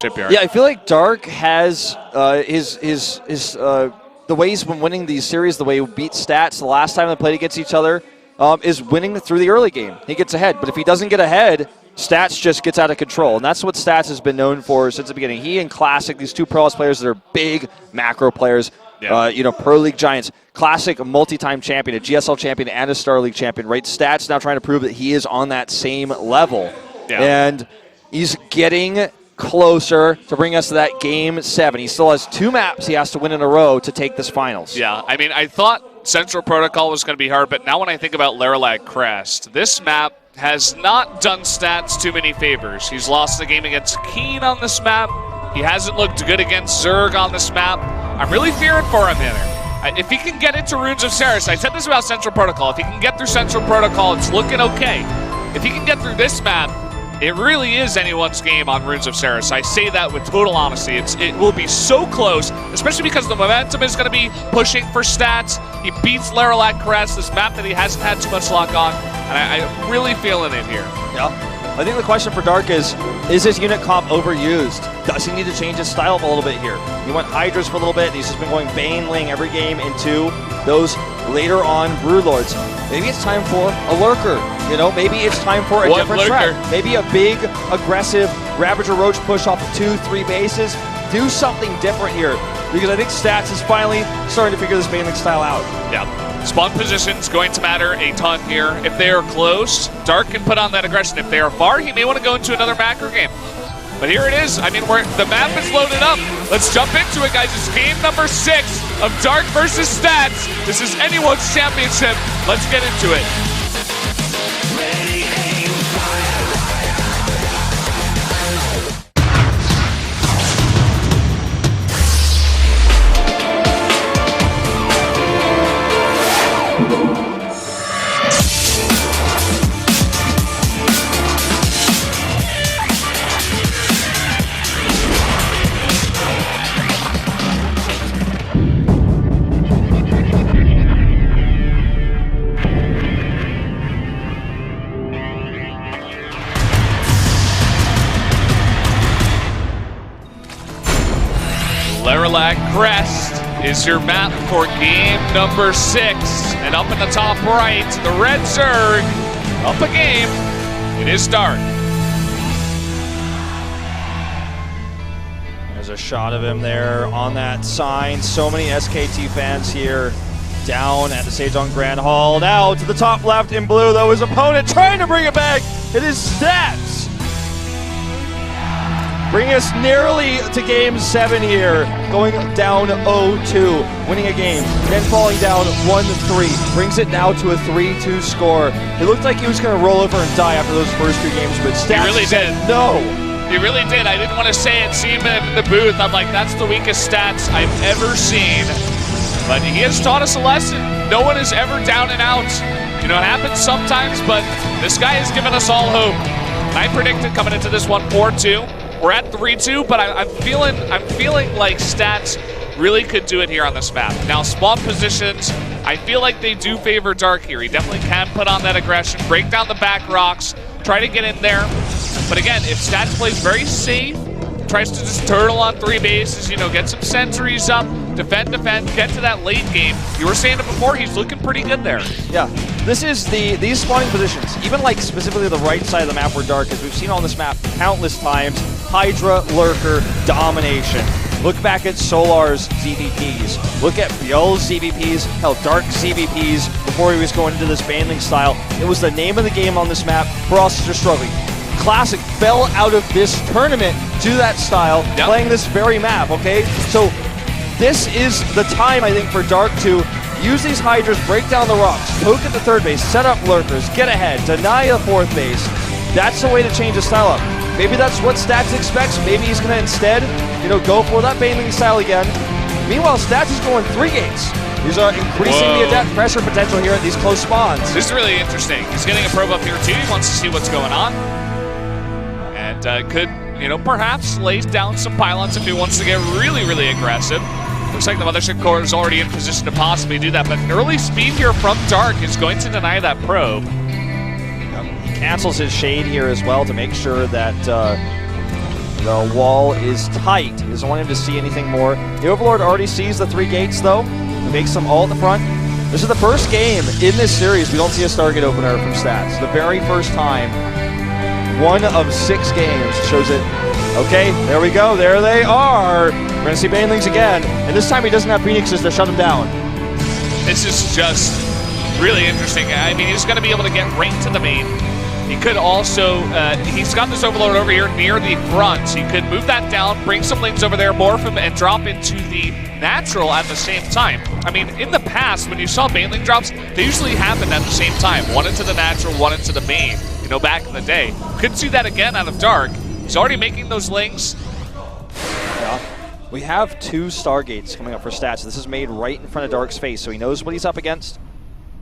Yeah, I feel like Dark has the way he's been winning these series, the way he beat Stats the last time they played against each other, is winning through the early game. He gets ahead, but if he doesn't get ahead, Stats just gets out of control, and that's what Stats has been known for since the beginning. He and Classic, these two pro players that are big macro players, pro league giants. Classic, a multi-time champion, a GSL champion, and a Star League champion, right? Stats now trying to prove that he is on that same level, and he's getting closer to bring us to that Game 7. He still has 2 maps he has to win in a row to take this finals. Yeah, I mean, I thought Central Protocol was going to be hard, but now when I think about Laralag Crest, this map has not done Stats too many favors. He's lost the game against Keen on this map. He hasn't looked good against Zerg on this map. I'm really fearing for him here. If he can get into Runes of Ceres, I said this about Central Protocol, if he can get through Central Protocol, it's looking okay. If he can get through this map, it really is anyone's game on Runes of Ceres. I say that with total honesty. It will be so close, especially because the momentum is going to be pushing for Stats. He beats Laralag Crest, this map that he hasn't had too much luck on, and I'm really feeling it here. Yeah. I think the question for Dark is his unit comp overused? Does he need to change his style up a little bit here? He went Hydras for a little bit, and he's just been going Baneling every game into those later on Broodlords. Maybe it's time for a Lurker. Maybe it's time for a different strat. Maybe a big, aggressive Ravager Roach push off of 2-3 bases. Do something different here, because I think Stats is finally starting to figure this Baneling style out. Yeah. Spawn position is going to matter a ton here. If they are close, Dark can put on that aggression. If they are far, he may want to go into another macro game. But here it is. I mean, the map is loaded up. Let's jump into it, guys. It's game number 6 of Dark versus Stats. This is anyone's championship. Let's get into it. Laralag Crest is your map for game number 6. And up in the top right, the red Zerg, up a game, it is Dark. There's a shot of him there on that sign. So many SKT fans here down at the Sage on Grand Hall. Now to the top left in blue, though, his opponent trying to bring it back. It is Stats. Bringing us nearly to Game 7 here, going down 0-2, winning a game, then falling down 1-3, brings it now to a 3-2 score. It looked like he was going to roll over and die after those first 2 games, but Stats really said did. No. He really did. I didn't want to say it, see him in the booth. I'm like, that's the weakest Stats I've ever seen. But he has taught us a lesson. No one is ever down and out. It happens sometimes, but this guy has given us all hope. I predicted coming into this one 4-2. We're at 3-2, but I'm feeling like Stats really could do it here on this map. Now, spawn positions, I feel like they do favor Dark here. He definitely can put on that aggression, break down the back rocks, try to get in there. But again, if Stats plays very safe, tries to just turtle on 3 bases, get some sentries up, defend, get to that late game. You were saying it before, he's looking pretty good there. Yeah, this is these spawning positions, even like specifically the right side of the map where Dark is. We've seen on this map countless times, Hydra, Lurker, domination. Look back at Solar's ZVPs. Look at Biel's ZVPs, hell, Dark's ZVPs before he was going into this Baneling style. It was the name of the game on this map. Processor struggling. Classic fell out of this tournament to that style, playing this very map, okay? So this is the time, I think, for Dark to use these Hydras, break down the rocks, poke at the 3rd base, set up Lurkers, get ahead, deny the 4th base. That's the way to change the style up. Maybe that's what Stats expects. Maybe he's going to instead, go for that Baneling style again. Meanwhile, Stats is going 3 gates. These are increasing the adept pressure potential here at these close spawns. This is really interesting. He's getting a probe up here too. He wants to see what's going on. And could, perhaps lay down some pylons if he wants to get really, really aggressive. Looks like the Mothership Core is already in position to possibly do that, but early speed here from Dark is going to deny that probe. He cancels his shade here as well to make sure that The wall is tight. He doesn't want him to see anything more. The Overlord already sees the 3 gates, though. He makes them all at the front. This is the first game in this series we don't see a Stargate opener from Stats. The very first time. 1 of 6 games shows it. Okay, there we go. There they are. We're going to see Banelings again. And this time he doesn't have Phoenixes to shut him down. This is just really interesting. I mean, he's going to be able to get right to the main. He could also, he's got this Overlord over here near the front. He could move that down, bring some lanes over there, morph him, and drop into the natural at the same time. I mean, in the past, when you saw Baneling drops, they usually happened at the same time. One into the natural, one into the main, you know, back in the day. Couldn't see that again out of Dark. He's already making those links. Yeah. We have 2 Stargates coming up for Stats. This is made right in front of Dark's face, so he knows what he's up against.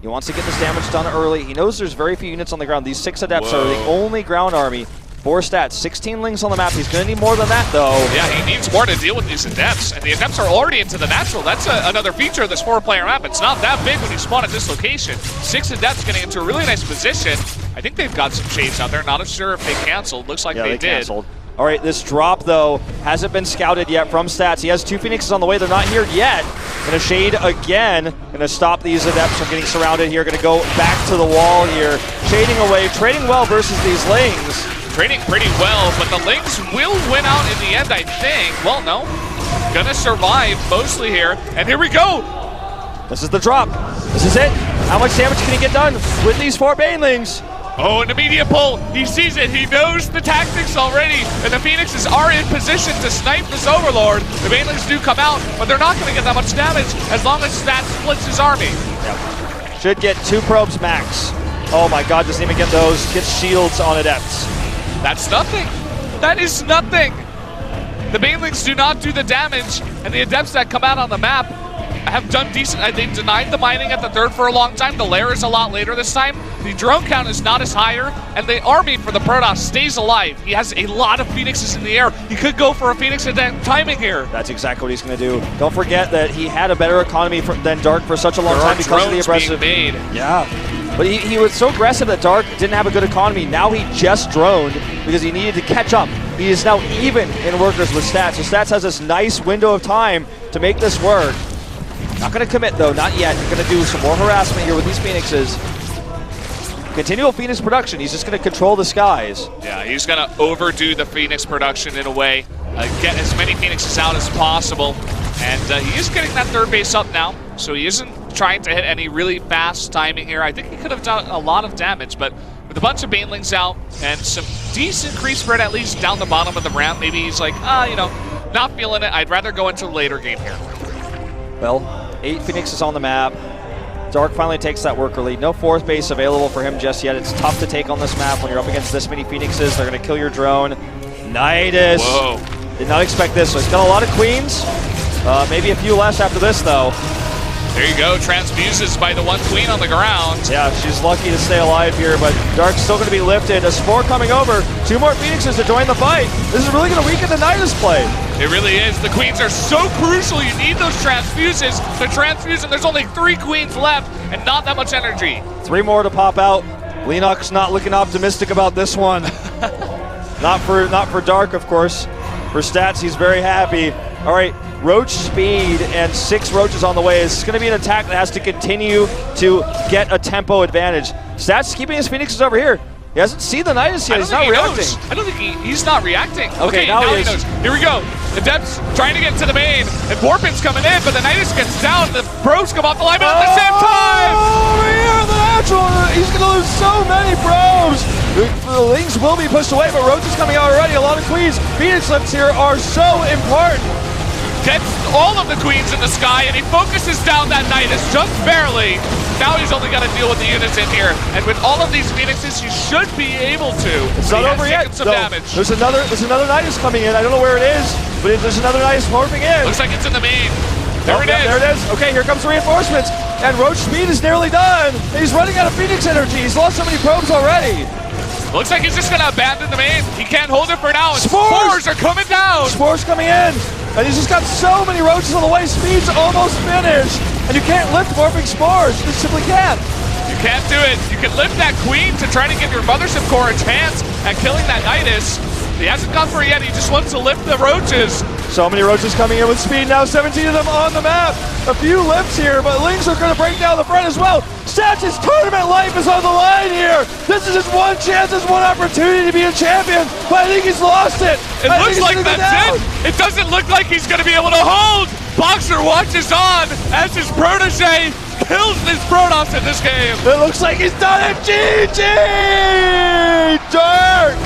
He wants to get this damage done early. He knows there's very few units on the ground. These 6 Adepts are the only ground army for Stats. 16 Lings on the map. He's going to need more than that, though. Yeah, he needs more to deal with these Adepts. And the Adepts are already into the natural. That's another feature of this 4-player map. It's not that big when you spawn at this location. 6 Adepts getting into a really nice position. I think they've got some shades out there. Not sure if they canceled. Looks like they did. Canceled. All right, this drop, though, hasn't been scouted yet from Stats. He has 2 Phoenixes on the way. They're not here yet. Gonna shade again. Gonna stop these Adepts from getting surrounded here. Gonna go back to the wall here. Shading away, trading well versus these Lings. Trading pretty well, but the Lings will win out in the end, I think. Well, no. Gonna survive mostly here. And here we go. This is the drop. This is it. How much damage can he get done with these 4 Banelings? Oh, an immediate pull. He sees it. He knows the tactics already. And the Phoenixes are in position to snipe this Overlord. The Banelings do come out, but they're not going to get that much damage as long as Stats splits his army. Yep. Should get 2 probes max. Oh my god, doesn't even get those. Gets shields on Adepts. That's nothing. That is nothing. The Banelings do not do the damage, and the Adepts that come out on the map have done decent. They've denied the mining at the 3rd for a long time. The lair is a lot later this time. The drone count is not as higher, and the army for the Protoss stays alive. He has a lot of Phoenixes in the air. He could go for a Phoenix at timing here. That's exactly what he's going to do. Don't forget that he had a better economy than Dark for such a long time because of the aggressive. Being made. Yeah. But he was so aggressive that Dark didn't have a good economy. Now he just droned because he needed to catch up. He is now even in workers with Stats. So Stats has this nice window of time to make this work. Not going to commit, though. Not yet. He's going to do some more harassment here with these Phoenixes. Continual Phoenix production. He's just going to control the skies. Yeah, he's going to overdo the Phoenix production in a way. Get as many Phoenixes out as possible. And he is getting that 3rd base up now. So he isn't trying to hit any really fast timing here. I think he could have done a lot of damage, but with a bunch of Banelings out and some decent creep spread at least down the bottom of the ramp, maybe he's like, you know, not feeling it. I'd rather go into the later game here. Well, 8 Phoenixes on the map. Dark finally takes that worker lead. No 4th base available for him just yet. It's tough to take on this map when you're up against this many Phoenixes. They're going to kill your drone. Nidus. Whoa. Did not expect this. So he's got a lot of queens. Maybe a few less after this, though. There you go. Transfuses by the 1 queen on the ground. Yeah, she's lucky to stay alive here, but Dark's still going to be lifted. A Spore coming over. 2 more Phoenixes to join the fight. This is really going to weaken the Nidus play. It really is. The queens are so crucial. You need those transfuses to transfuse, and there's only 3 queens left and not that much energy. 3 more to pop out. Lennox not looking optimistic about this one. not for Dark, of course. For Stats, he's very happy. All right, Roach speed and 6 Roaches on the way. It's going to be an attack that has to continue to get a tempo advantage. Stats keeping his Phoenixes over here. He hasn't seen the Nidus yet. He's not reacting. I don't think he's not reacting. Okay, now he knows. Here we go. The Adepts trying to get to the main, and Warpin's coming in, but the Nidus gets down. The probes come off the line, but at the same time! Over here, the natural. He's going to lose so many probes. The Lings will be pushed away, but Roach is coming out already. A lot of queens. Phoenix lifts here are so important. Gets all of the queens in the sky, and he focuses down that Nidus just barely. Now he's only got to deal with the units in here, and with all of these Phoenixes, he should be able to. It's not over yet. Some damage. There's another Nidus coming in. I don't know where it is, but there's another Nidus morphing in. Looks like it's in the main. There it is. There it is. Okay, here comes the reinforcements, and Roach speed is nearly done. He's running out of Phoenix energy. He's lost so many probes already. Looks like he's just going to abandon the main. He can't hold it for now. Spores are coming down. Spores coming in. And he's just got so many Roaches on the way. Speed's almost finished. And you can't lift morphing Spores. You just simply can't. You can't do it. You can lift that queen to try to give your Mothership Core a chance at killing that Nidus. He hasn't gone for it yet. He just wants to lift the roaches. So many roaches coming in with speed now, 17 of them on the map. A few lifts here, but Lings are going to break down the front as well. SSL's tournament life is on the line here. This is his one chance, his one opportunity to be a champion, but I think he's lost it. It looks like that's it. It doesn't look like he's going to be able to hold. Boxer watches on as his protege kills his Protoss in this game. It looks like he's done it. GG! Dark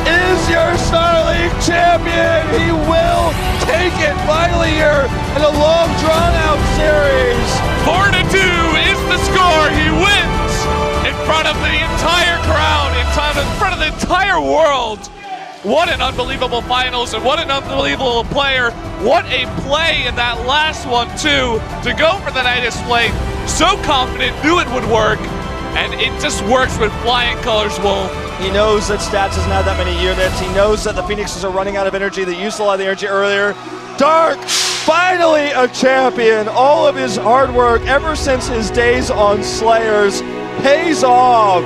is your Star League champion. He will take it finally here in a long drawn-out series. 4-2 is the score. He wins in front of the entire crowd, in front of the entire world. What an unbelievable finals, and what an unbelievable player. What a play in that last one, too, to go for the night display. So confident, knew it would work, and it just works with flying colors, Wolf. He knows that Stats doesn't have that many units. He knows that the Phoenixes are running out of energy. They used a lot of the energy earlier. Dark, finally a champion. All of his hard work ever since his days on Slayers pays off.